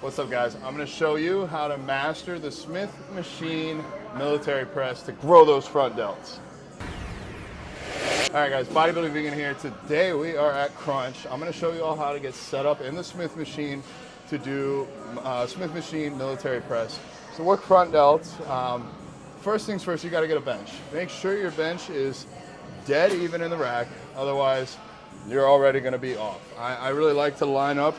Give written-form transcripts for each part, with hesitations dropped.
What's up, guys? I'm going to show you how to master the Smith machine military press to grow those front delts. All right, guys, Bodybuilding Vegan here. Today we are at Crunch. I'm going to show you all how to get set up in the Smith machine to do Smith machine military press. So work front delts. First things first, you got to get a bench. Make sure your bench is dead even in the rack. Otherwise, you're already going to be off. I really like to line up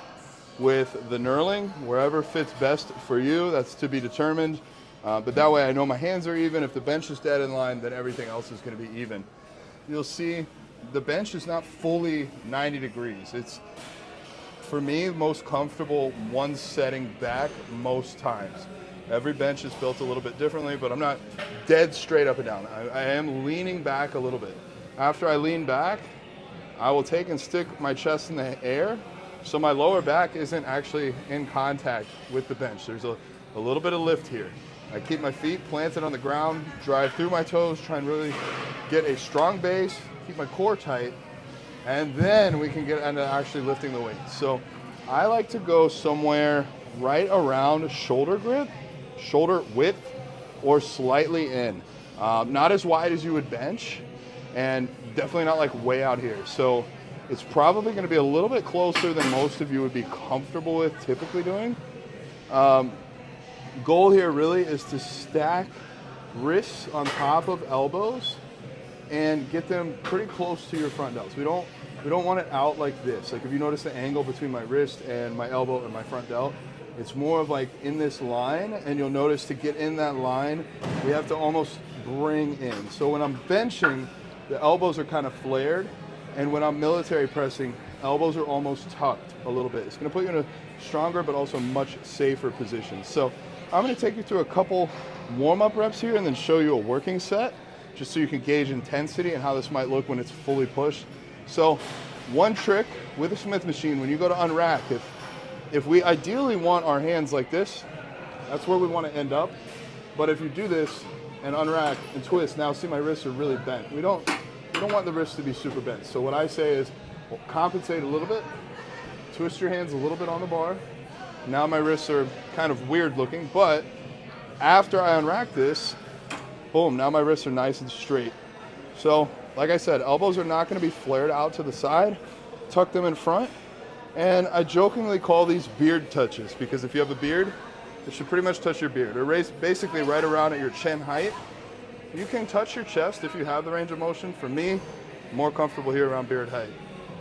with the knurling, wherever fits best for you. That's to be determined. But that way I know my hands are even. If the bench is dead in line, then everything else is going to be even. You'll see the bench is not fully 90 degrees. It's, for me, most comfortable one setting back most times. Every bench is built a little bit differently, but I'm not dead straight up and down. I am leaning back a little bit. After I lean back, I will take and stick my chest in the air so my lower back isn't actually in contact with the bench. There's a little bit of lift here. I keep my feet planted on the ground, drive through my toes, try and really get a strong base, keep my core tight, and then we can get into actually lifting the weight. So I like to go somewhere right around shoulder grip, shoulder width, or slightly in. Not as wide as you would bench, and definitely not like way out here. So it's probably going to be a little bit closer than most of you would be comfortable with typically doing. Goal here really is to stack wrists on top of elbows and get them pretty close to your front delts. We don't want it out like this. Like if you notice the angle between my wrist and my elbow and my front delt, it's more of like in this line, and you'll notice to get in that line, we have to almost bring in. So when I'm benching, the elbows are kind of flared, and when I'm military pressing, elbows are almost tucked a little bit. It's gonna put you in a stronger but also much safer position. So I'm gonna take you through a couple warm-up reps here and then show you a working set, just so you can gauge intensity and how this might look when it's fully pushed. So one trick with a Smith machine, when you go to unrack, if we ideally want our hands like this, that's where we wanna end up. But if you do this and unrack and twist, now see my wrists are really bent. We don't want the wrists to be super bent. So what I say is, well, compensate a little bit, twist your hands a little bit on the bar. Now my wrists are kind of weird looking, but after I unrack this, boom, now my wrists are nice and straight. So like I said, elbows are not gonna be flared out to the side, tuck them in front, and I jokingly call these beard touches, because if you have a beard, it should pretty much touch your beard, or raise basically right around at your chin height. You can touch your chest if you have the range of motion. For me, more comfortable here around beard height.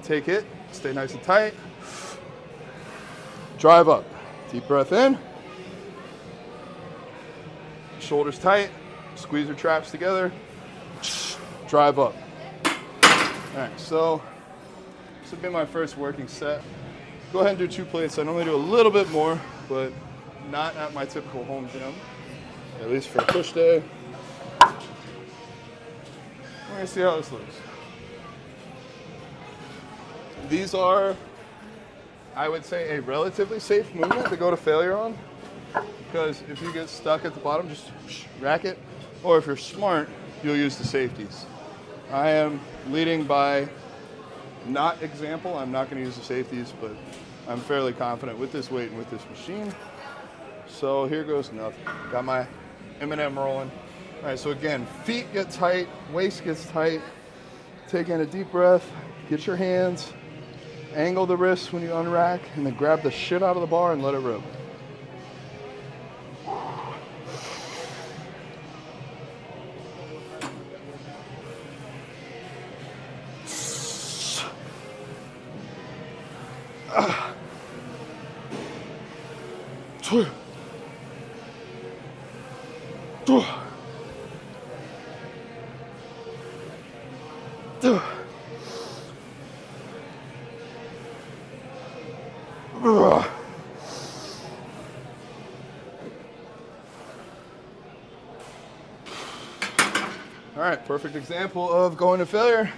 Take it, stay nice and tight. Drive up, deep breath in. Shoulders tight, squeeze your traps together. Drive up. All right, so this will be my first working set. Go ahead and do 2 plates. I normally do a little bit more, but not at my typical home gym, at least for a push day. We're gonna see how this looks. These are, I would say, a relatively safe movement to go to failure on, because if you get stuck at the bottom, just rack it, or if you're smart, you'll use the safeties. I am leading by not example. I'm not gonna use the safeties, but I'm fairly confident with this weight and with this machine. So here goes nothing. Got my M&M rolling. All right, so again, feet get tight, waist gets tight. Take in a deep breath, get your hands, angle the wrists when you unrack, and then grab the shit out of the bar and let it rip. All right, perfect example of going to failure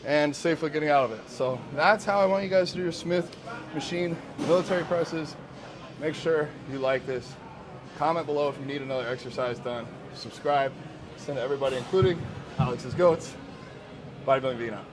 and safely getting out of it. So that's how I want you guys to do your Smith machine military presses. Make sure you like this. Comment below if you need another exercise done. Subscribe. Send to everybody, including Alex's goats. Bodybuilding Vegan out.